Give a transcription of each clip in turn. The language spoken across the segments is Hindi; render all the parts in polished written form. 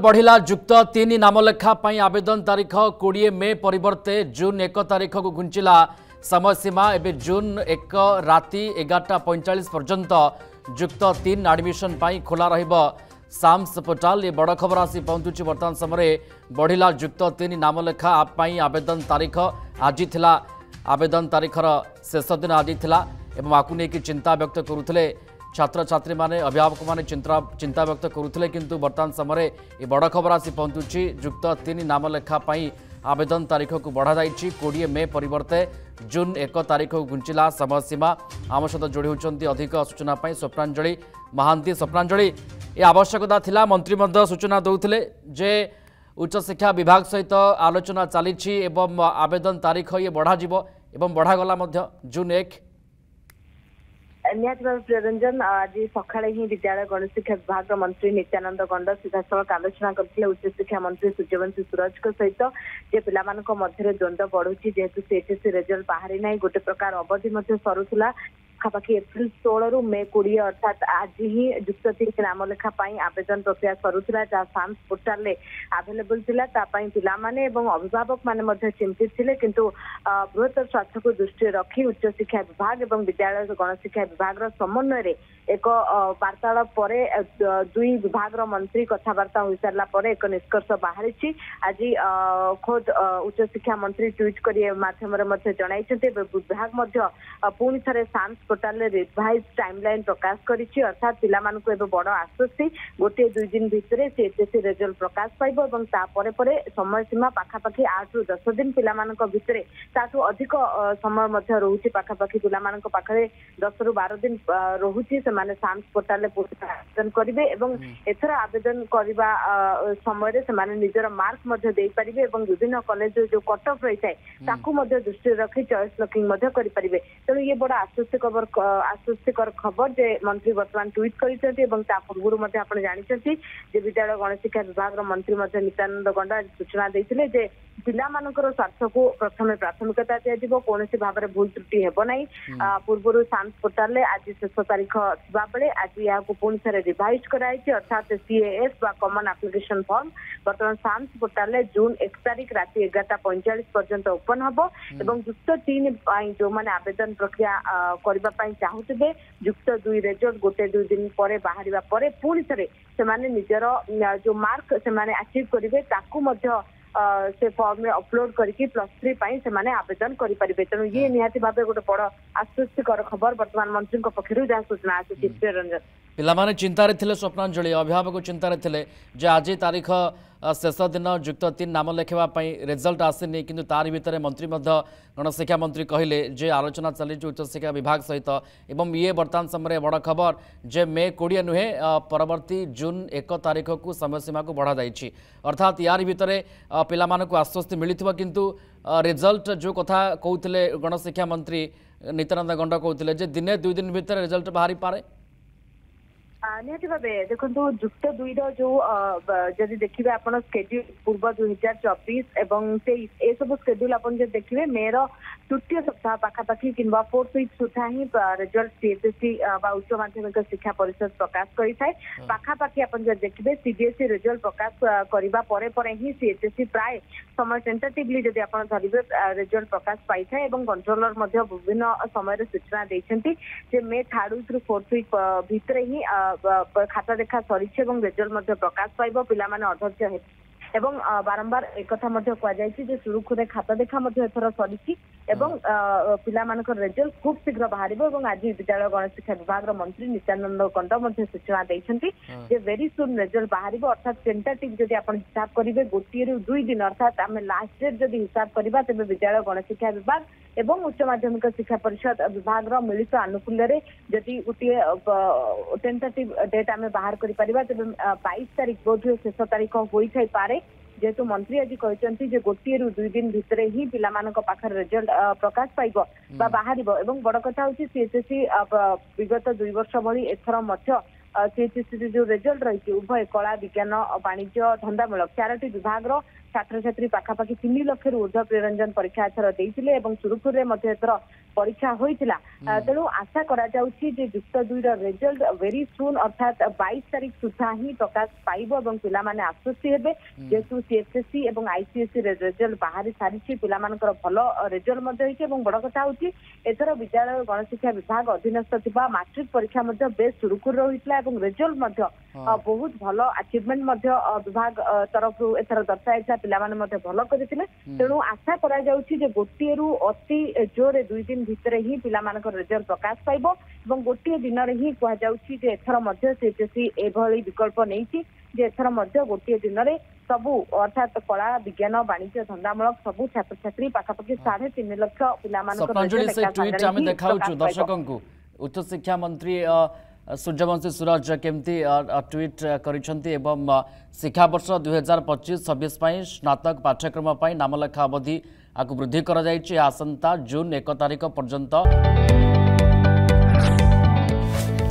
बढ़िला जुक्त 3 नामलेखा आवेदन तारीख 20 मे परिवर्ते जून 1 तारीख को घुंचिला समय सीमा। एवं जून 1 राति 11:45 पर्यंत जुक्त 3 एडमिशन खोला रहिबो साम्स पोर्टाल। ये बड़ खबर आसी पहुंचुची वर्तमान समय बढ़िला जुक्त 3 नामलेखा आवेदन तारीख आज थिला। आवेदन तारीखर शेष दिन आज थिला एवं आकु नेकी चिंता व्यक्त करुथिले छात्र छात्री माने अभिभावक माने चिंता व्यक्त करुथिले। किंतु वर्तमान समय ये बड़ खबर आसी पहुंचुची जुक्त 3 नामलेखा आवेदन तारीख को बढ़ा जाइछि 20 मे परिवर्ते जून 1 तारीख को घुंचिला समय सीमा। आम सहित जोड़ी होती अधिक सूचना स्वप्नांजलि महांती। स्वप्नांजलि ये आवश्यकता थिला मंत्री मध्य सूचना दौथिले जे उच्च शिक्षा विभाग सहित आलोचना चली एवं आवेदन तारीख ये बढ़ा जीवो एवं बढ़ागला जून 1। प्रियरंजन आज सका ही विद्यालय गणित शिक्षा विभाग मंत्री नित्यानंद गंड सीधासख आलोचना करते उच्च शिक्षा मंत्री सूर्यवंशी सूरज सहित जे पिला मध्य द्वंद्व बढ़ुची जेहेतु सीएचएससी रिजल्ट बाहरी ना गोटे प्रकार अवधि सरुला पाखापाखि एप्रिल 16 रु मे 20 अर्थात आज ही जुक्त 3 नामलेखा आवेदन प्रक्रिया सरुला जहाँ साम्स पोर्टाल आवेलेबल थिला पिला माने एवं अभिभावक माने चिंतित थिले। किंतु बृहत्तर स्वार्थ को दृष्टि रखी उच्च शिक्षा विभाग एवं विद्यालय गणशिक्षा विभाग समन्वय एक वार्तालाप परे दुई विभाग मंत्री कथबार्ता हो सारा पर एक निष्कर्ष बाहरी। आज खोद उच्च शिक्षा मंत्री ट्वीट कर माध्यम विभाग पुणी थे साम्स पोर्टाल रिवाइज टाइमलाइन प्रकाश करिछि। अर्थात पिला मानकु एबे बड़ आश्वस्ति गोटे 2 दिन भितर सीएचएससी रिजल्ट प्रकाश पाइबो एवं तापरे परे समय सीमा पाखापाखि 8 रु 10 दिन पिला मानक भितर ताठू अधिक समय मध्य रहुछि। पाखापाखि पिला मानक पाखरे 10 रु 12 दिन रहुछि। सेमाने साम्स पोर्टाल आवेदन करिवे एवं एथर आवेदन करबा समय सेमाने निजर मार्क मध्य देई परिबे एवं विभिन्न कॉलेज जो कट ऑफ रही थाए ताकू मध्य दृष्टि रखी चॉइस लॉकिंग मध्य करि परिबे। तेणु ये बड़ा आश्वस्तिकर खबर जे मंत्री वर्तमान ट्वीट करते पूर्व आप जानते विद्यालय गणशिक्षा विभाग मंत्री नित्यानंद गंड आज सूचना देते जे पिला मानकर स्वार्थ को प्रथम प्राथमिकता दिज्व कौन भाव में भूल त्रुटि हेब पूर्व साम्स पोर्टाल आज शेष तारीख बेले आज यहाँ पुणी थे रिवाइज कराई। अर्थात सीएएस कॉमन एप्लिकेशन फॉर्म बर्तमान साम्स पोर्टाल जून 1 तारीख राति 11:45 पर्यंत ओपन हम एवं जुक्त 3 जो मैंने आवेदन प्रक्रिया करने चाहूबे जुक्त 2 रिजल्ट गोटे 2 दिन पर बाहर पुणी थे से निजर जो मार्क से अचीव करेंगे से फॉर्म में अपलोड करके +3 से आवेदन करेंगे। तेणु ये निहाती भाव गोटे बड़ आश्वस्तिकर खबर वर्तमान मंत्री पक्षर जहाँ सूचना आसी। रंजन पिलामाने चिंतार थिले स्वप्नांजलि अभिभावक चिंतार थिले जे आज तारीख शेष दिन जुक्त 3 नाम लेखा रिजल्ट आसनी किंतु तार भितर मंत्री गणशिक्षा मंत्री कहले जे आलोचना चली उच्च शिक्षा विभाग सहित एवं ये वर्तमान समय बड़ खबर जे मे 20 नुहे परवर्ती जून 1 तारीख को समय सीमा को बढ़ा जाइछि। अर्थात यार भितर पिला मानकु आश्वस्ति मिलिथिबा किंतु रिजल्ट जो कथा कहउथिले गणशिक्षा मंत्री नित्यानंद गंड कहउथिले जे दिने 2 दिन भितर रिजल्ट बाहरी पारे। निहती भाव देखो जुक्त 2 जो जदि देखिए आप स्केड्यूल पूर्व 2024 एवं 23 ए सब स्केड्यूल आप देखिए मे तृतीय सप्ताह पाखापाखि कि 4th वीक सुधा ही रिजल्ट सीएचएससी उच्च माध्यमिक शिक्षा परिषद प्रकाश करें। पाखापाखि आप देखिए सीबीएसई रिजल्ट प्रकाश करने पर ही सीएचएससी प्राय समय टेंटेटिवली जब आप धरवे रिजल्ट प्रकाश पाई था कंट्रोलर विभिन्न समय सूचना देते मे 3rd वीक रु 4th वीक भितर ही खाता देखा सरी रिजल्ट प्रकाश पाइब पिला अधर्य एवं बारंबार एक कथा सुरुखुरे खाता देखा एथर सरी पिला रिजल्ट खूब शीघ्र बाहर आज विद्यालय गणशिक्षा विभाग मंत्री नित्यानंद गंड सूचना देते वेरी सुन रिजल्ट बाहर। अर्थात टेंटेटिव जब आप हिसाब करेंगे गोटे 2 दिन अर्थात आम लास्ट डेट जब हिसाब करवा तेज विद्यालय गणशिक्षा विभाग एवं उच्च माध्यमिक शिक्षा परिषद विभाग मिलित आनुकूल्य जदि गोटे टेंटेटिव डेट आम बाहर कर 22 तारीख बोध शेष तारीख होई पारे जेहेतु मंत्री आज कहते गोटे 2 दिन भितर ही पिला पाखर रिजल्ट प्रकाश पाइब बाहर एवं बड़ कथा हूँ सीएचएससी विगत 2 वर्ष भली एथर सीएचएससी जो रिजल्ट रही उभय कला विज्ञान वाणिज्य धंदामूलक 4टी विभाग छात्र छात्री पाखापाखि 3 लाख ऊर्ध्व प्रियरंजन परीक्षा एथर देइथिले एवं सुरुखुर मध्ये एथर परीक्षा होइतिला तेणु आशा करा जाउछि जे युक्त 2 र रिजल्ट वेरी सून अर्थात 22 तारिख सुधा ही प्रकाश पाइबो एवं पिला माने आश्वस्ति हेबे जेतु सीएचएससी एवं आईसीएससी रिजल्ट बाहरी सारिछि पिला मानकर भलो रिजल्ट मध्ये होइछि एवं बड़ कथा होछि एथर विद्यालय गणशिक्षा विभाग अधीनस्थ थिबा मैट्रिक परीक्षा मध्ये बेस सुरुखुर होइतिला एवं रिजल्ट मध्ये बहुत भलो अचीवमेंट मध्ये विभाग तरफ एथर दर्शाइता पिला माने मध्ये भलो करिथिले तेणु आशा करा जाउछि जे गोटिएरु अति जोरे 2 दिन भितरे ही पिला मानकर रिजल्ट प्रकाश पाइबो एवं गोटिए दिन रे ही कहा जाउछि जे एथर मध्ये सीएचएससी एभली विकल्प नैछि जे एथर मध्ये गोटिए दिन रे सबु अर्थात कला विज्ञान वाणिज्य धंदामूलक सबु छात्र छात्री पाखापाखि 3.5 लाख पिला मानकर दर्शकों उच्च शिक्षा मंत्री सूर्यवंशी सूरज केमती ट्वीट करिसेंती एवं शिक्षा वर्ष 2025-26 स्नातक पाठ्यक्रम नामलेखा अवधि आकु वृद्धि करा जायछि आसंता जून 1 तारिख पर्यंत।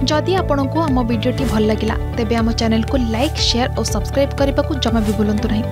जदि आपंक आम भिडी भल लगा तेब आम चैनल को लाइक शेयर और सब्सक्राइब करने को जमा भी भूलु नहीं।